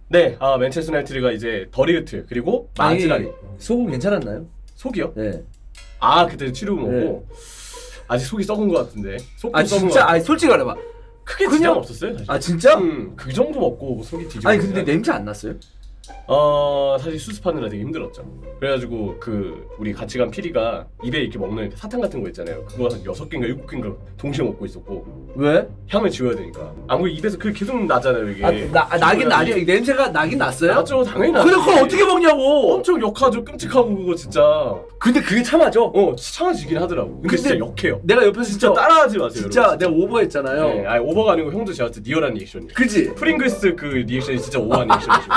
네, 맨체스터 유나이티드가 이제 더리우트 그리고 마즈라리. 속은 괜찮았나요? 속이요? 네. 그때 치료 먹고 아직 속이 썩은 것 같은데. 속도 썩은 진짜? 것 같아. 솔직히 말해봐. 크게 지장 없었어요 사실. 진짜? 그 정도 먹고 속이 뒤집어. 근데 냄새 안 났어요? 사실 수습하느라 되게 힘들었죠. 그래가지고 우리 같이 간 피디가 입에 이렇게 먹는 사탕 같은 거 있잖아요. 그거 한 6개인가 7개인가 동시에 먹고 있었고. 왜? 향을 지워야 되니까. 아무래도 입에서 그게 계속 나잖아요 이게. 나긴 나죠. 냄새가 나긴 났어요? 나죠, 당연히 나죠. 근데 그걸 어떻게 먹냐고. 엄청 역하죠. 끔찍하고 그거 진짜. 근데 그게 참아져? 참아지긴 하더라고. 근데 진짜 역해요. 내가 옆에서 진짜 따라하지 마세요. 진짜 여러분. 내가 오버했잖아요. 네, 오버가 아니고 형도 저한테 리얼한 리액션이에요. 그지? 프링글스 그 리액션이 진짜 오버한 리액션이시고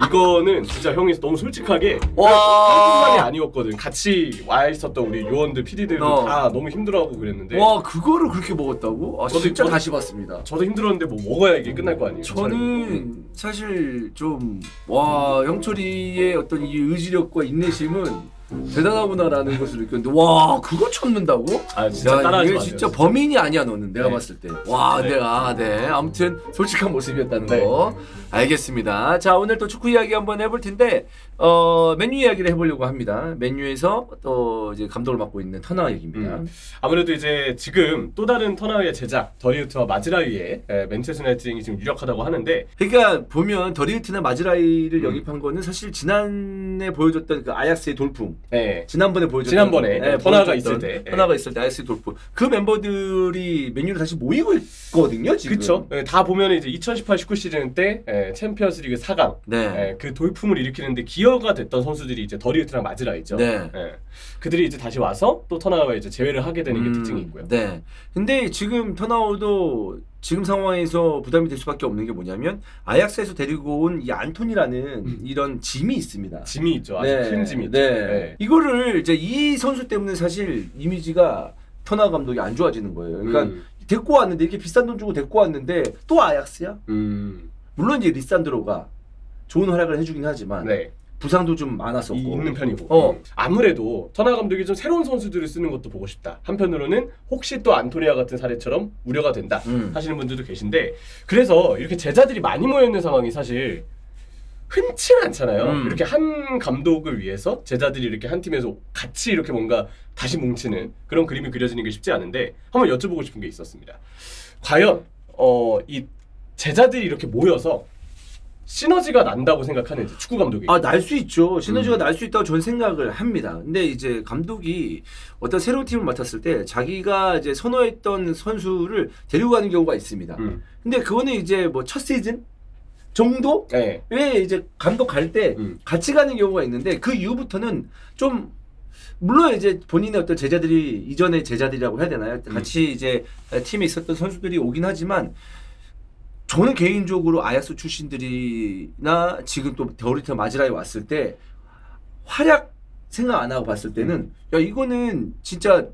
이거는 진짜 형이 너무 솔직하게 한뿐만이 아니었거든. 같이 와 있었던 우리 요원들, PD들도 다 너무 힘들어하고 그랬는데. 와, 그거를 그렇게 먹었다고? 진짜 다시 봤습니다. 저도 힘들었는데 뭐 먹어야 이게 끝날 거 아니에요. 저는 사실 좀 형철이의 어떤 이 의지력과 인내심은 대단하구나라는 것을 느꼈는데, 와, 그거 참는다고? 진짜 따라하지 마세요. 진짜 범인이 아니야 너는. 내가 봤을 때. 와, 아무튼 솔직한 모습이었다는 거 알겠습니다. 자, 오늘 또 축구 이야기 한번 해볼 텐데 맨유 이야기를 해보려고 합니다. 맨유에서 또 이제 감독을 맡고 있는 터나 얘기입니다. 아무래도 이제 지금 또 다른 터나의 제자 더리우트와 마즈라위의 맨체스터 유나이티드이 지금 유력하다고 하는데, 그러니까 보면 더리우트나 마즈라위를 영입한 거는 사실 지난해 보여줬던 그 아약스의 돌풍. 지난번에 터나가 있을 때 아약스의 돌풍. 그 멤버들이 맨유로 다시 모이고 있거든요 지금. 그렇죠. 다 보면 이제 2018-19 시즌 때 챔피언스리그 4강 그 돌풍을 일으키는데 기여가 됐던 선수들이 이제 더리우트랑 마즈라위죠. 그들이 이제 다시 와서 또 터나와 이제 재회를 하게 되는 게 특징이 있고요. 근데 지금 터나우도 지금 상황에서 부담이 될 수밖에 없는 게 뭐냐면 아약스에서 데리고 온 이 안토니라는 이런 짐이 있습니다. 짐이 있죠. 아주 큰 짐이 있죠. 이거를 이제 이 선수 때문에 사실 이미지가 터나 감독이 안 좋아지는 거예요. 그러니까 데리고 왔는데 이렇게 비싼 돈 주고 데리고 왔는데 또 아약스야? 물론 이제 리산드로가 좋은 활약을 해주긴 하지만 부상도 좀 많았었고 있는 편이고 아무래도 터나 감독이 좀 새로운 선수들을 쓰는 것도 보고 싶다. 한편으로는 혹시 또 안토니아 같은 사례처럼 우려가 된다 하시는 분들도 계신데, 그래서 이렇게 제자들이 많이 모여있는 상황이 사실 흔치는 않잖아요. 이렇게 한 감독을 위해서 제자들이 이렇게 한 팀에서 같이 이렇게 뭔가 다시 뭉치는 그런 그림이 그려지는 게 쉽지 않은데, 한번 여쭤보고 싶은 게 있었습니다. 과연 이 제자들이 이렇게 모여서 시너지가 난다고 생각하는지, 축구 감독이. 날 수 있죠. 시너지가 날 수 있다고 저는 생각을 합니다. 근데 이제 감독이 어떤 새로운 팀을 맡았을 때 자기가 이제 선호했던 선수를 데리고 가는 경우가 있습니다. 근데 그거는 이제 뭐 첫 시즌 정도? 왜 이제 감독 갈 때 같이 가는 경우가 있는데, 그 이후부터는 좀 물론 이제 본인의 어떤 제자들이, 이전의 제자들이라고 해야 되나요? 같이 이제 팀에 있었던 선수들이 오긴 하지만, 저는 개인적으로 아약스 출신들이나 지금 또 더리우트 마즈라위 왔을 때 활약 생각 안 하고 봤을 때는 이거는 진짜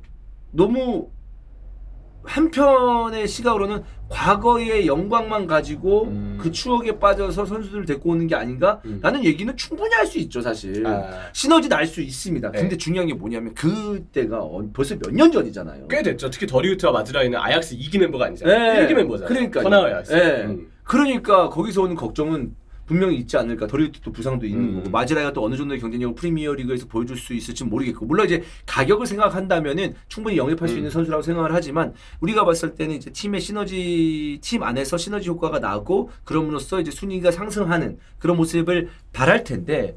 너무 한편의 시각으로는 과거의 영광만 가지고 그 추억에 빠져서 선수들을 데리고 오는 게 아닌가 라는 얘기는 충분히 할 수 있죠. 사실 시너지 날 수 있습니다. 근데 중요한 게 뭐냐면 그때가 벌써 몇 년 전이잖아요. 꽤 됐죠. 특히 더리우트와 마즈라위는 아약스 2기 멤버가 아니잖아요. 1기 멤버잖아요. 그러니까요. 터나와 아약스. 그러니까 거기서 오는 걱정은 분명히 있지 않을까. 더리우트도 부상도 있는 거고, 마즈라이가 또 어느 정도의 경쟁력을 프리미어리그에서 보여줄 수 있을지 모르겠고, 물론 이제 가격을 생각한다면은 충분히 영입할 수 있는 선수라고 생각을 하지만, 우리가 봤을 때는 이제 팀의 시너지, 팀 안에서 시너지 효과가 나고 그럼으로써 이제 순위가 상승하는 그런 모습을 바랄 텐데,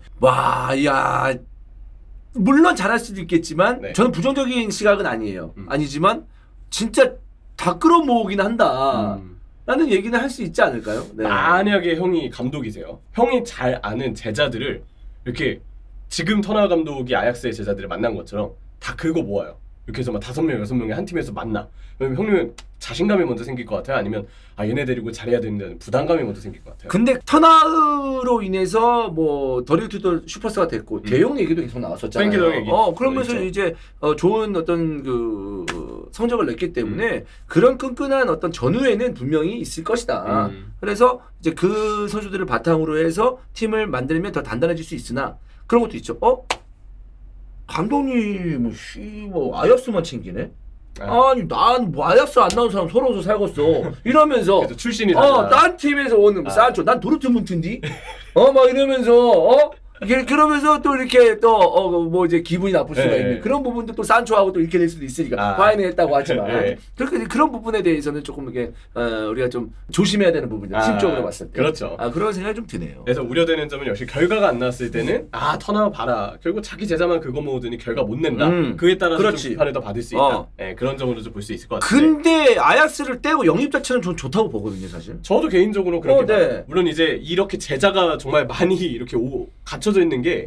물론 잘할 수도 있겠지만 저는 부정적인 시각은 아니에요. 아니지만 진짜 다 끌어모으긴 한다 라는 얘기는 할 수 있지 않을까요? 만약에 형이 감독이세요. 형이 잘 아는 제자들을 이렇게 지금 터나 감독이 아약스의 제자들을 만난 것처럼 다 긁어 모아요. 이렇게 해서 막 5명, 6명이 한 팀에서 만나. 그러면 형님은 자신감이 먼저 생길 것 같아요? 아니면 얘네 데리고 잘해야 된다는 부담감이 먼저 생길 것 같아요? 근데 터나로 인해서 뭐 더리우트도 슈퍼스타가 됐고 대형 얘기도 계속 나왔었잖아요. 프랭키 얘기. 그러면서 있죠. 이제 좋은 어떤 그 성적을 냈기 때문에 그런 끈끈한 어떤 전후에는 분명히 있을 것이다. 그래서 이제 그 선수들을 바탕으로 해서 팀을 만들면 더 단단해질 수 있으나, 그런 것도 있죠. 감독님 아약스만 챙기네? 아니 난 뭐 아약스 안 나온 사람 서러워서 살겠어 이러면서 그래서 출신이 달라. 딴 팀에서 오는 산초 난 도르트문트인디 막 이러면서 그러면서 또 이렇게 또 뭐 이제 기분이 나쁠 수가 있는 그런 부분도 또 산초하고 또 이렇게 될 수도 있으니까 화해는 했다고 하지만 그렇게 그런 부분에 대해서는 조금 이렇게 우리가 좀 조심해야 되는 부분이죠. 심적으로 봤을 때. 그렇죠. 그런 생각이 좀 드네요. 그래서 우려되는 점은 역시 결과가 안 나왔을 때는 터나 봐라. 결국 자기 제자만 그거 모으더니 결과 못 낸다. 그에 따라서 좀 비판을 더 받을 수 있다. 그런 점으로 좀 볼 수 있을 것 같아요. 근데 아약스를 떼고 영입 자체는 전 좋다고 보거든요, 사실. 저도 개인적으로 그렇게 봐요. 물론 이제 이렇게 제자가 정말 많이 이렇게 갖춰져 있는 게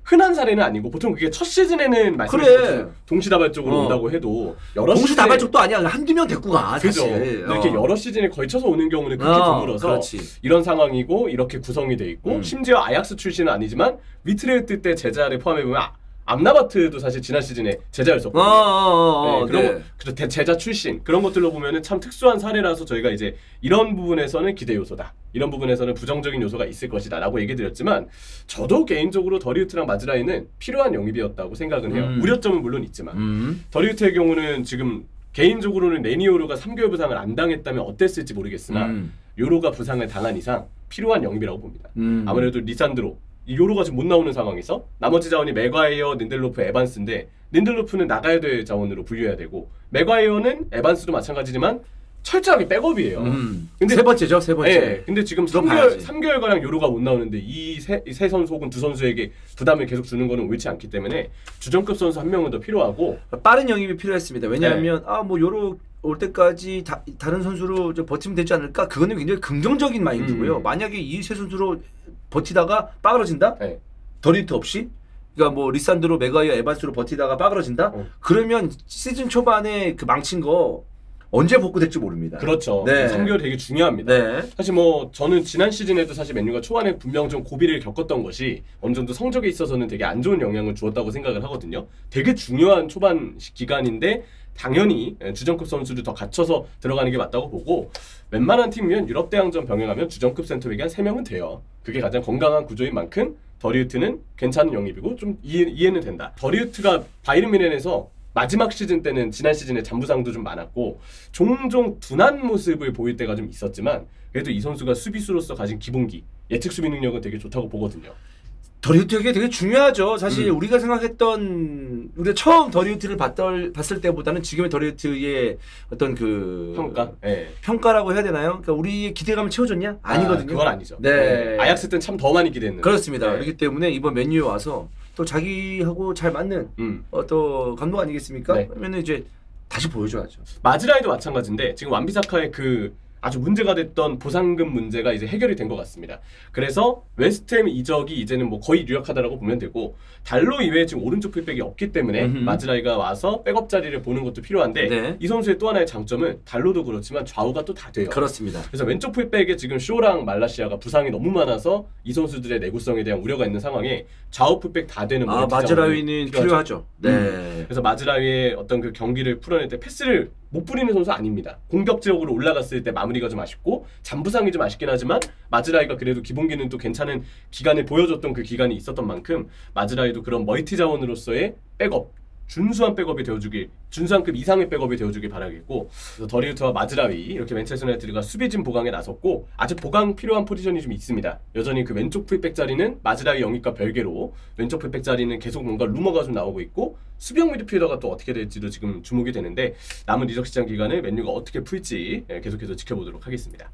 흔한 사례는 아니고 보통 그게 첫 시즌에는 말씀드린 동시다발적으로 온다고 해도 여러 동시다발적도 아니야. 한두 명 데리고 가 사실. 이렇게 여러 시즌에 걸쳐서 오는 경우는 그렇게 드물어서 이런 상황이고 이렇게 구성이 돼 있고 심지어 아약스 출신은 아니지만 위트레흐트 때 제자를 포함해보면 암라바트도 사실 지난 시즌에 제자였었거든요. 그런 제자 출신 그런 것들로 보면은 참 특수한 사례라서 저희가 이제 이런 부분에서는 기대 요소다. 이런 부분에서는 부정적인 요소가 있을 것이다 라고 얘기 드렸지만 저도 개인적으로 더리우트랑 마즈라이는 필요한 영입이었다고 생각은 해요. 우려점은 물론 있지만 더리우트의 경우는 지금 개인적으로는 레니오로가 3개월 부상을 안 당했다면 어땠을지 모르겠으나 요로가 부상을 당한 이상 필요한 영입이라고 봅니다. 아무래도 리산드로 요로가 지금 못 나오는 상황에서 나머지 자원이 맥과이어, 린델로프, 에반스인데 린델로프는 나가야 될 자원으로 분류해야 되고 맥과이어는 에반스도 마찬가지지만 철저하게 백업이에요. 근데 세 번째죠, 세 번째. 네, 근데 지금 3개월가량 요로가 못 나오는데 이 세 선수 혹은 두 선수에게 부담을 계속 주는 거는 옳지 않기 때문에 주전급 선수 한 명은 더 필요하고 빠른 영입이 필요했습니다. 왜냐하면 뭐 요로 올 때까지 다른 선수로 버티면 되지 않을까? 그거는 굉장히 긍정적인 마인드고요. 만약에 이 세 선수로 버티다가 빠그러진다? 더리우트 없이? 그러니까 뭐 리산드로, 맥과이어, 에반스로 버티다가 빠그러진다? 그러면 시즌 초반에 그 망친 거 언제 복구될지 모릅니다. 그렇죠. 3개월 되게 중요합니다. 사실 뭐 저는 지난 시즌에도 사실 맨유가 초반에 분명 좀 고비를 겪었던 것이 어느 정도 성적에 있어서는 되게 안 좋은 영향을 주었다고 생각을 하거든요. 되게 중요한 초반 기간인데 당연히 주전급 선수를 더 갖춰서 들어가는 게 맞다고 보고 웬만한 팀이면 유럽 대항전 병행하면 주전급 센터백이 한 3명은 돼요. 그게 가장 건강한 구조인 만큼 더리우트는 괜찮은 영입이고 좀 이해는 된다. 더리우트가 바이에른 뮌헨에서 마지막 시즌 때는 지난 시즌에 잔부상도 좀 많았고 종종 둔한 모습을 보일 때가 좀 있었지만 그래도 이 선수가 수비수로서 가진 기본기, 예측 수비 능력은 되게 좋다고 보거든요. 더리우트에게 되게 중요하죠. 사실 우리가 생각했던 우리가 처음 더리우트를 봤을 때보다는 지금의 더리우트의 어떤 그 평가라고 해야 되나요? 그러니까 우리의 기대감을 채워줬냐? 아니거든요. 그건 아니죠. 아약스 때는 참 더 많이 기대했는데. 그렇습니다. 그렇기 때문에 이번 맨유에 와서 또 자기하고 잘 맞는 또 감독 아니겠습니까? 그러면 이제 다시 보여줘야죠. 마즈라이도 마찬가지인데 지금 완비사카의 그 아주 문제가 됐던 보상금 문제가 이제 해결이 된 것 같습니다. 그래서 웨스트햄 이적이 이제는 뭐 거의 유력하다라고 보면 되고 달로 이외에 지금 오른쪽 풀백이 없기 때문에 마즈라이가 와서 백업 자리를 보는 것도 필요한데 이 선수의 또 하나의 장점은 달로도 그렇지만 좌우가 또 다 돼요. 그렇습니다. 그래서 왼쪽 풀백에 지금 쇼랑 말라시아가 부상이 너무 많아서 이 선수들의 내구성에 대한 우려가 있는 상황에 좌우 풀백 다 되는 마즈라이는 필요하죠. 그래서 마즈라이의 어떤 그 경기를 풀어낼 때 패스를 못 부리는 선수 아닙니다. 공격적으로 올라갔을 때 마무리가 좀 아쉽고 잔부상이 좀 아쉽긴 하지만 마즈라이가 그래도 기본기는 또 괜찮은 기간을 보여줬던 그 기간이 있었던 만큼 마즈라이도 그런 멀티 자원으로서의 백업, 준수한 백업이 되어주길, 준수한급 이상의 백업이 되어주길 바라겠고 그래서 더리우트와 마즈라이 이렇게 맨체스터 유나이티드가 수비진 보강에 나섰고 아직 보강 필요한 포지션이 좀 있습니다. 여전히 그 왼쪽 풀백 자리는 마즈라이 영입과 별개로 왼쪽 풀백 자리는 계속 뭔가 루머가 좀 나오고 있고 수비형 미드필더가 또 어떻게 될지도 지금 주목이 되는데 남은 이적 시장 기간을 맨유가 어떻게 풀지 계속해서 지켜보도록 하겠습니다.